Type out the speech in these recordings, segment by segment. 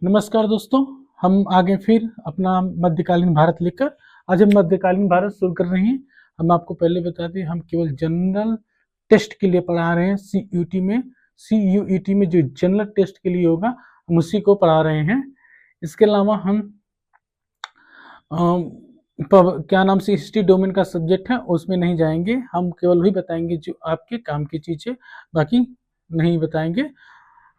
नमस्कार दोस्तों, हम आगे फिर अपना मध्यकालीन भारत लेकर आज हम मध्यकालीन भारत शुरू कर रहे हैं। हम आपको पहले बता दें, हम केवल जनरल टेस्ट के लिए पढ़ा रहे हैं। सीयूईटी में जो जनरल टेस्ट के लिए होगा हम उसी को पढ़ा रहे हैं। इसके अलावा हम क्या नाम से हिस्ट्री डोमेन का सब्जेक्ट है उसमें नहीं जाएंगे। हम केवल वही बताएंगे जो आपके काम की चीज़ है, बाकी नहीं बताएंगे।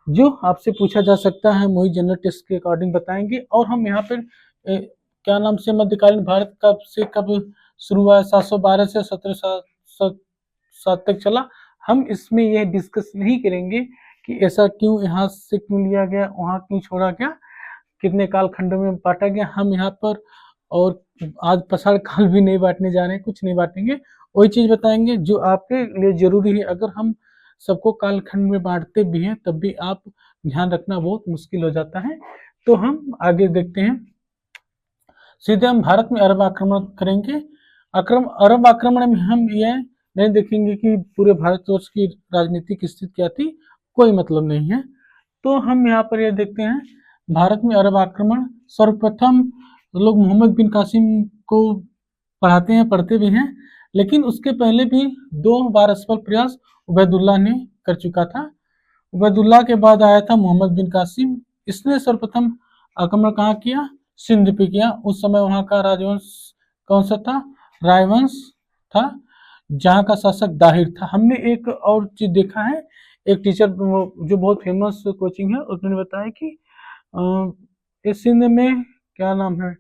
जो आपसे पूछा जा सकता है वही जनरल टेस्ट के अकॉर्डिंग बताएंगे। और हम यहाँ पर क्या नाम से मध्यकालीन भारत कब शुरू हुआ, 712 से 1707 तक चला। हम इसमें यह डिस्कस नहीं करेंगे कि ऐसा क्यों, यहाँ से क्यों लिया गया, वहाँ क्यों छोड़ा गया, कितने कालखंडों में बांटा गया। हम यहाँ पर और आज पछाड़ काल भी नहीं बांटने जा रहे हैं, कुछ नहीं बांटेंगे। वही चीज़ बताएंगे जो आपके लिए जरूरी है। अगर हम सबको कालखंड में बांटते भी हैं तब भी आप ध्यान रखना बहुत मुश्किल हो जाता है। तो हम आगे देखते हैं, सीधे हम भारत में अरब आक्रमण करेंगे। अरब आक्रमण में हम यह नहीं देखेंगे कि पूरे भारतवर्ष की राजनीतिक स्थिति क्या थी, कोई मतलब नहीं है। तो हम यहाँ पर यह देखते हैं, भारत में अरब आक्रमण सर्वप्रथम लोग मोहम्मद बिन कासिम को पढ़ते भी हैं, लेकिन उसके पहले भी 2 बार असफल प्रयास उबैदुल्लाह ने कर चुका था। उबैदुल्लाह के बाद आया था मोहम्मद बिन कासिम। इसने सर्वप्रथम आक्रमण कहाँ किया? सिंध पे किया। उस समय वहां का राजवंश कौन सा था? रायवंश था, जहाँ का शासक दाहिर था। हमने एक और चीज देखा है, एक टीचर जो बहुत फेमस कोचिंग है उसने बताया कि इस सिंध में क्या नाम है,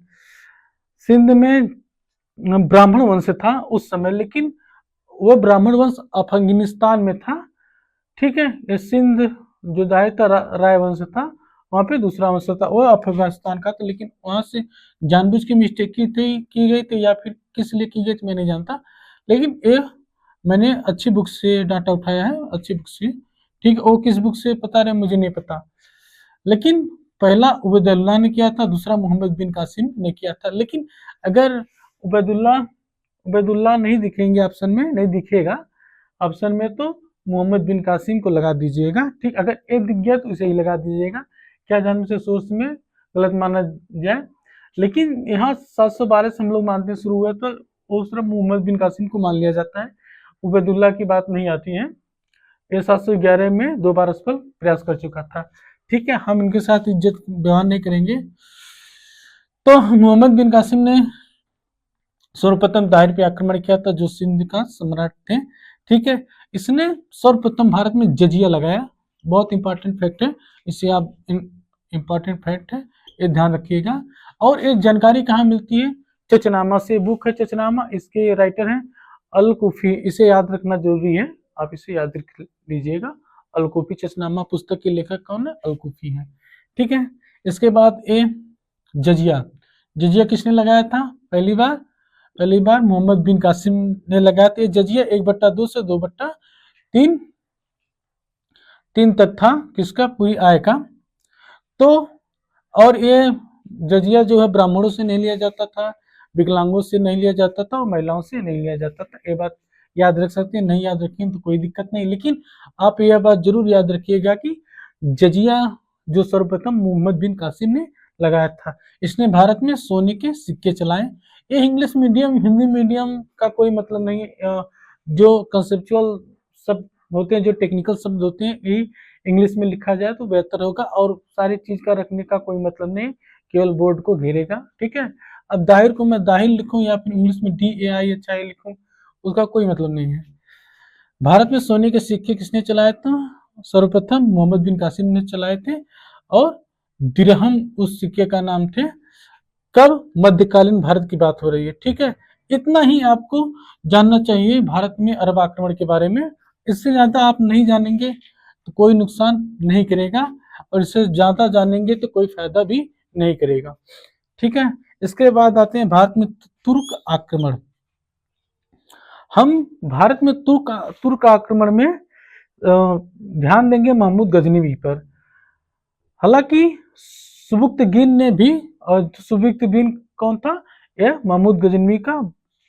सिंध में ब्राह्मण वंश था उस समय, लेकिन वो ब्राह्मण वंश अफगानिस्तान में था। ठीक है, ये सिंध जो दाहिर था राय वंश था, वहां पे दूसरा वंश था, वो अफगानिस्तान का था। लेकिन वहां से जानबूझ के मिस्टेक की गई थी या फिर किस लिए की गई थी मैं नहीं जानता, लेकिन ये मैंने अच्छी बुक से डाटा उठाया है, अच्छी बुक से। ठीक है, वो किस बुक से पता रहे मुझे नहीं पता, लेकिन पहला उबैदुल्लाह ने किया था, दूसरा मोहम्मद बिन कासिम ने किया था। लेकिन अगर उबैदुल्लाह नहीं दिखेंगे ऑप्शन में, नहीं दिखेगा ऑप्शन में, तो मोहम्मद बिन कासिम को लगा दीजिएगा। ठीक, अगर एक दिख गया तो इसे ही लगा दीजिएगा, क्या जानने से सोर्स में गलत माना जाए। लेकिन यहाँ 712 से हम लोग मानते शुरू हुआ तो उस तरफ मोहम्मद बिन कासिम को मान लिया जाता है, उबैदुल्लाह की बात नहीं आती है। ये 711 में 2 बार असफल प्रयास कर चुका था। ठीक है, हम इनके साथ इज्जत व्यवहार नहीं करेंगे। तो मोहम्मद बिन कासिम ने सर्वप्रथम दाहिर पे आक्रमण किया था, जो सिंध का सम्राट थे। ठीक है, इसने सर्वप्रथम भारत में जजिया लगाया। बहुत इंपॉर्टेंट फैक्ट है, इसे आप इंपॉर्टेंट फैक्ट है, ये ध्यान रखिएगा। और एक जानकारी कहाँ मिलती है? चचनामा से। बुक है चचनामा, इसके राइटर हैं अल कुफी। इसे याद रखना जरूरी है, आप इसे याद रख लीजिएगा। अल कुफी, चचनामा पुस्तक के लेखक कौन है? अल कुफी है। ठीक है, इसके बाद ए जजिया। जजिया किसने लगाया था? पहली बार मोहम्मद बिन कासिम ने लगाया था। जजिया 1/2 से 2/3 तक था, किसका? पूरी आय का। तो और ये जजिया जो है ब्राह्मणों से नहीं लिया जाता था, विकलांगों से नहीं लिया जाता था और महिलाओं से नहीं लिया जाता था। ये बात याद रख सकते हैं, नहीं याद रखें तो कोई दिक्कत नहीं, लेकिन आप यह बात जरूर याद रखिएगा कि जजिया जो सर्वप्रथम मोहम्मद बिन कासिम ने लगाया था। इसने भारत में सोने के सिक्के चलाए। ये इंग्लिश मीडियम हिंदी मीडियम का कोई मतलब नहीं है। जो कंसेप्चुअल शब्द होते हैं, जो टेक्निकल शब्द होते हैं, यही इंग्लिश में लिखा जाए तो बेहतर होगा। और सारी चीज का रखने का कोई मतलब नहीं, केवल बोर्ड को घेरेगा। ठीक है, अब दाहिर को मैं दाहिर लिखूं या फिर इंग्लिश में DAIHI लिखूं, उसका कोई मतलब नहीं है। भारत में सोने के सिक्के किसने चलाए थे? सर्वप्रथम मोहम्मद बिन कासिम ने चलाए थे, और दिरहम उस सिक्के का नाम थे। कब? मध्यकालीन भारत की बात हो रही है। ठीक है, इतना ही आपको जानना चाहिए भारत में अरब आक्रमण के बारे में। इससे ज्यादा आप नहीं जानेंगे तो कोई नुकसान नहीं करेगा, और इससे ज्यादा जानेंगे तो कोई फायदा भी नहीं करेगा। ठीक है, इसके बाद आते हैं भारत में तुर्क आक्रमण। हम भारत में तुर्क आक्रमण में ध्यान देंगे महमूद गजनवी पर। हालांकि सुबुक्तगीन ने भी, और सुबुक्तगीन कौन था? यह महमूद गजनवी का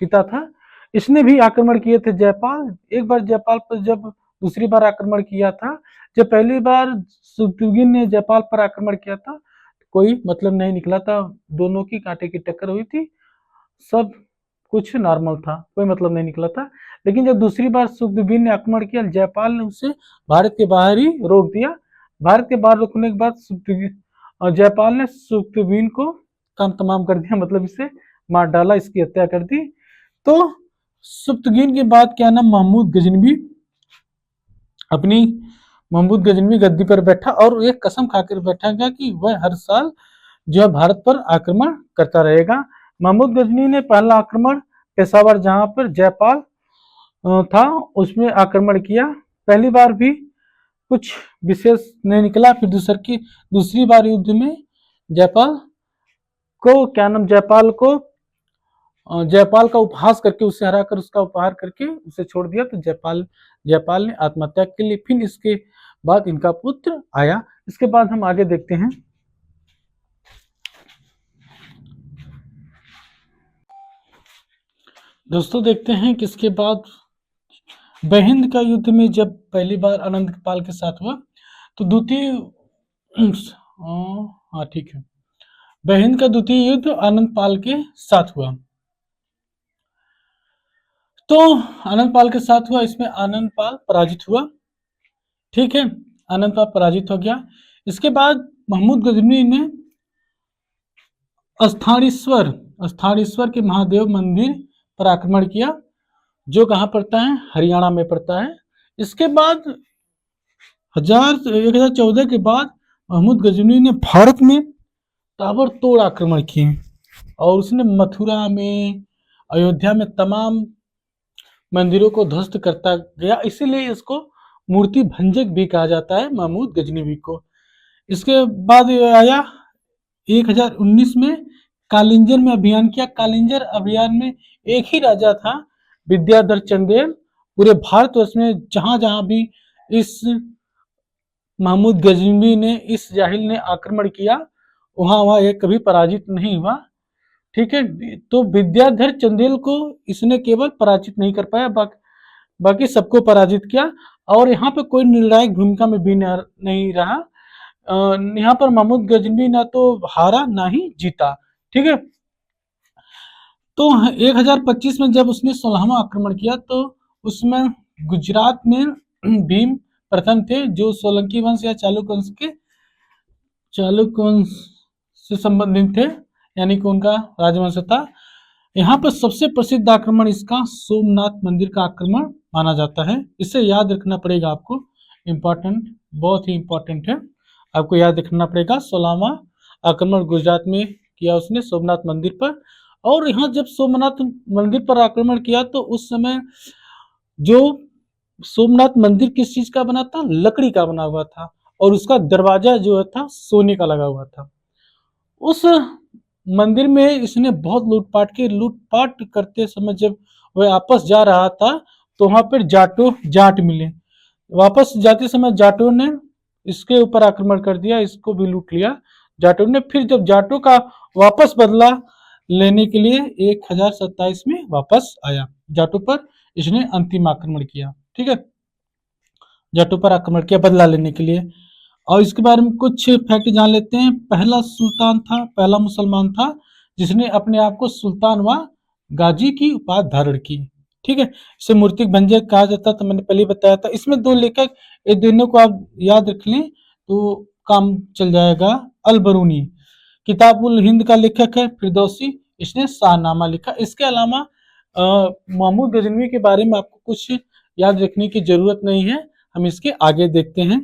पिता था। इसने भी आक्रमण किए थे जयपाल। एक बार जयपाल पर, जब दूसरी बार आक्रमण किया था। जब पहली बार सुबुक्तगीन ने जयपाल पर आक्रमण किया था, कोई मतलब नहीं निकला था, दोनों की कांटे की टक्कर हुई थी, सब कुछ नॉर्मल था, कोई मतलब नहीं निकला था। लेकिन जब दूसरी बार सुखदेव ने आक्रमण किया, जयपाल ने उसे भारत के बाहर ही रोक दिया। भारत के बाहर रोकने के बाद जयपाल ने सुखदेव को काम तमाम कर दिया, मतलब इसे मार डाला, इसकी हत्या कर दी। तो सुप्तगीन के बाद क्या नाम महमूद गजनवी गद्दी पर बैठा और एक कसम खाकर बैठा गया कि वह हर साल जो है भारत पर आक्रमण करता रहेगा। महमूद गजनी ने पहला आक्रमण पेशावर, जहां पर जयपाल था, उसमें आक्रमण किया। पहली बार भी कुछ विशेष नहीं निकला। फिर दूसरी बार युद्ध में जयपाल का उपहास करके, उसे हराकर, उसका उपहार करके उसे छोड़ दिया। तो जयपाल ने आत्महत्या के लिए। फिर इसके बाद इनका पुत्र आया। इसके बाद हम आगे देखते हैं। दोस्तों देखते हैं कि इसके बाद बहिंद का युद्ध में जब पहली बार अनंतपाल के साथ हुआ, तो ठीक है, बहिंद का द्वितीय युद्ध अनंतपाल के साथ हुआ। तो अनंतपाल के साथ हुआ, इसमें अनंतपाल पराजित हुआ। ठीक है, अनंतपाल पराजित हो गया। इसके बाद महमूद गजनी ने स्थानेश्वर के महादेव मंदिर पर आक्रमण किया, जो कहाँ पड़ता है, हरियाणा में पड़ता है। इसके बाद 1014 के बाद महमूद गजनी ने भारत में ताबड़तोड़ आक्रमण किए और उसने मथुरा में, अयोध्या में तमाम मंदिरों को ध्वस्त करता गया। इसीलिए इसको मूर्ति भंजक भी कहा जाता है, महमूद गजनवी को। इसके बाद आया 1019 में कालिंजर में अभियान किया। कालिंजर अभियान में एक ही राजा था, विद्याधर चंदेल। पूरे भारतवर्ष में जहां जहां भी इस महमूद गजनवी ने, इस जाहिल ने आक्रमण किया, वहां ये कभी पराजित नहीं हुआ। ठीक है, तो विद्याधर चंदेल को इसने केवल पराजित नहीं कर पाया, बाकी सबको पराजित किया। और यहाँ पे कोई निर्णायक भूमिका में भी नहीं रहा। यहाँ पर महमूद गजनवी ना तो हारा ना ही जीता। ठीक है, तो 1025 में जब उसने 16वां आक्रमण किया, तो उसमें गुजरात में भीम प्रथम थे, जो सोलंकी वंश या चालुक्य वंश से संबंधित थे, यानी कि उनका राजवंश था। यहाँ पर सबसे प्रसिद्ध आक्रमण इसका सोमनाथ मंदिर का आक्रमण माना जाता है। इसे याद रखना पड़ेगा आपको, इम्पोर्टेंट, बहुत ही इम्पोर्टेंट है, आपको याद रखना पड़ेगा। 16वां आक्रमण गुजरात में किया उसने सोमनाथ मंदिर पर। और यहाँ जब सोमनाथ मंदिर पर आक्रमण किया, तो उस समय जो सोमनाथ मंदिर किस चीज का बना था, लकड़ी का बना हुआ था, और उसका दरवाजा जो था सोने का लगा हुआ था। उस मंदिर में इसने बहुत लूटपाट की। लूटपाट करते समय जब वह वापस जा रहा था, तो वहां पर जाट मिले। वापस जाते समय जाटों ने इसके ऊपर आक्रमण कर दिया, इसको भी लूट लिया जाटों ने। फिर जब जाटों का वापस बदला लेने के लिए 1027 में वापस आया, जाटों पर इसने अंतिम आक्रमण किया। ठीक है, जाटों पर आक्रमण किया बदला लेने के लिए। और इसके बारे में कुछ फैक्ट जान लेते हैं। पहला मुसलमान था जिसने अपने आप को सुल्तान व गाजी की उपाधि धारण की। ठीक है, इसे मूर्तिक भंजक कहा जाता था, मैंने पहले बताया था। इसमें दो लेखक, ये दोनों को आप याद रख लें तो काम चल जाएगा। अल बरूनी किताब उल हिंद का लेखक है, फिरदौसी इसने शाहनामा लिखा। इसके अलावा महमूद गजनवी के बारे में आपको कुछ याद रखने की जरूरत नहीं है, हम इसके आगे देखते हैं।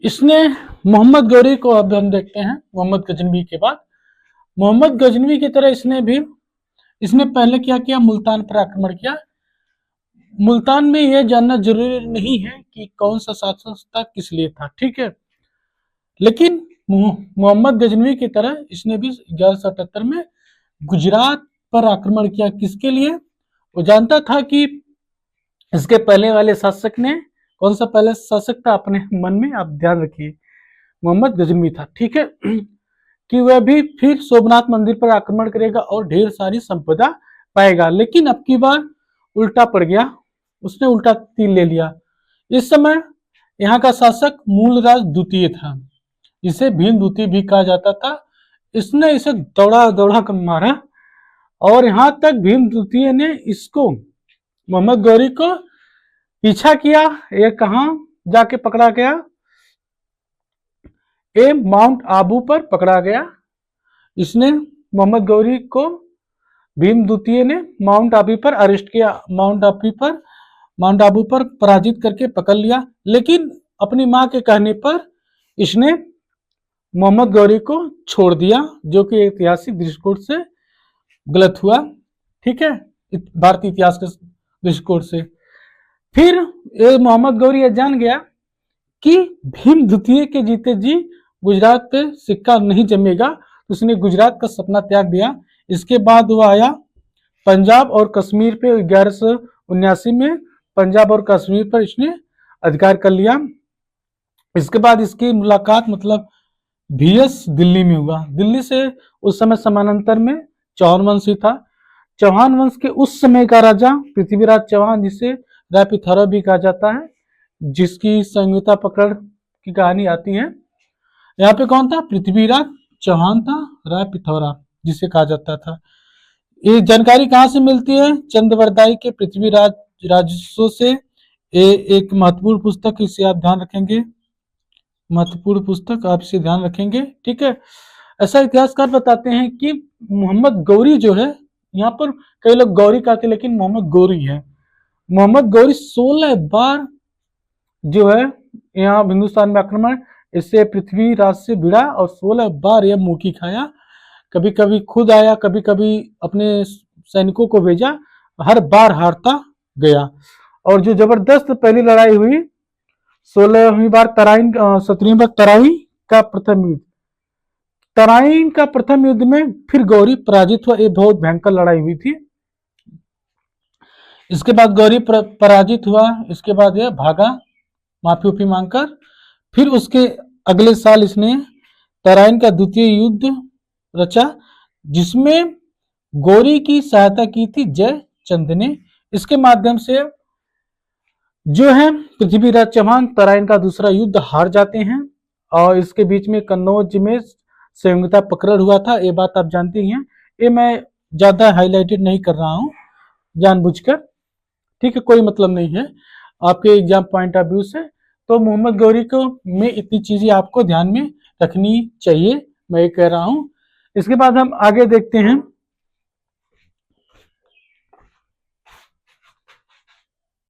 इसने मोहम्मद गौरी को अब हम देखते हैं। मोहम्मद गजनवी के बाद, मोहम्मद गजनवी की तरह इसने पहले क्या किया, मुल्तान पर आक्रमण किया। मुल्तान में यह जानना जरूरी नहीं है कि कौन सा शासन था, किस लिए था। ठीक है, लेकिन मोहम्मद गजनवी की तरह इसने भी 1178 में गुजरात पर आक्रमण किया। किसके लिए, वो जानता था कि इसके पहले वाले शासक ने, कौन सा पहले शासक था, अपने मन में आप ध्यान रखिए, मोहम्मद गजनवी था। ठीक है, कि वह भी फिर सोमनाथ मंदिर पर आक्रमण करेगा और ढेर सारी संपदा पाएगा। लेकिन अब की बार उल्टा पड़ गया, उसने उल्टा तीर ले लिया। इस समय यहाँ का शासक मूलराज द्वितीय था, जिसे भीम द्वितीय भी कहा जाता था। इसने इसे दौड़ा दौड़ा कर मारा और यहाँ तक भीम द्वितीय ने इसको, मोहम्मद गौरी को पीछा किया। ये कहाँ जाके पकड़ा गया? ये माउंट आबू पर पकड़ा गया। इसने मोहम्मद गौरी को भीम द्वितीय ने माउंट आबू पर अरेस्ट किया, माउंट आबू पर पराजित करके पकड़ लिया। लेकिन अपनी मां के कहने पर इसने मोहम्मद गौरी को छोड़ दिया, जो कि ऐतिहासिक दृष्टिकोण से गलत हुआ। ठीक है, भारतीय इतिहास के दृष्टिकोण से। फिर मोहम्मद गौरी यह जान गया कि भीम द्वितीय के जीते जी गुजरात पे सिक्का नहीं जमेगा, तो उसने गुजरात का सपना त्याग दिया। इसके बाद वह आया पंजाब और कश्मीर पे। 1179 में पंजाब और कश्मीर पर इसने अधिकार कर लिया। इसके बाद इसकी मुलाकात मतलब VS दिल्ली में हुआ। दिल्ली से उस समय समानांतर में चौहान वंश ही था। चौहान वंश के उस समय का राजा पृथ्वीराज चौहान, जिसे राय पिथौरा भी कहा जाता है, जिसकी संयुक्ता पकड़ की कहानी आती है। यहाँ पे कौन था? पृथ्वीराज चौहान था, राय पिथौरा जिसे कहा जाता था। ये जानकारी कहाँ से मिलती है? चंद्रवरदाई के पृथ्वीराज राजस्व से। एक महत्वपूर्ण पुस्तक, इसे आप ध्यान रखेंगे, महत्वपूर्ण पुस्तक, आप इसे ध्यान रखेंगे। ठीक है, ऐसा इतिहासकार बताते हैं कि मोहम्मद गौरी जो है, यहाँ पर कई लोग गौरी कहते हैं, लेकिन मोहम्मद गौरी है। मोहम्मद गौरी 16 बार जो है यहाँ हिंदुस्तान में आक्रमण, इससे पृथ्वीराज से भिड़ा और 16 बार यह मुंह खाया। कभी कभी खुद आया, कभी कभी अपने सैनिकों को भेजा, हर बार हारता गया। और जो जबरदस्त पहली लड़ाई हुई 16वीं बार तराइन, 17वीं बार तराइन का प्रथम युद्ध, तराइन का प्रथम युद्ध में फिर गौरी पराजित हुआ। ये बहुत भयंकर लड़ाई हुई थी। इसके बाद गौरी पराजित हुआ। इसके बाद यह भागा माफी मांगकर। फिर उसके अगले साल इसने तराइन का द्वितीय युद्ध रचा, जिसमें गौरी की सहायता की थी जयचंद ने। इसके माध्यम से जो है पृथ्वीराज चौहान तराइन का दूसरा युद्ध हार जाते हैं। और इसके बीच में कन्नौज में संयुक्ता पकड़ हुआ था, ये बात आप जानती हैं। ये मैं ज्यादा हाईलाइटेड नहीं कर रहा हूं जानबूझकर। ठीक है, कोई मतलब नहीं है आपके एग्जाम पॉइंट ऑफ व्यू से। तो मोहम्मद गौरी को में इतनी चीजें आपको ध्यान में रखनी चाहिए, मैं ये कह रहा हूं। इसके बाद हम आगे देखते हैं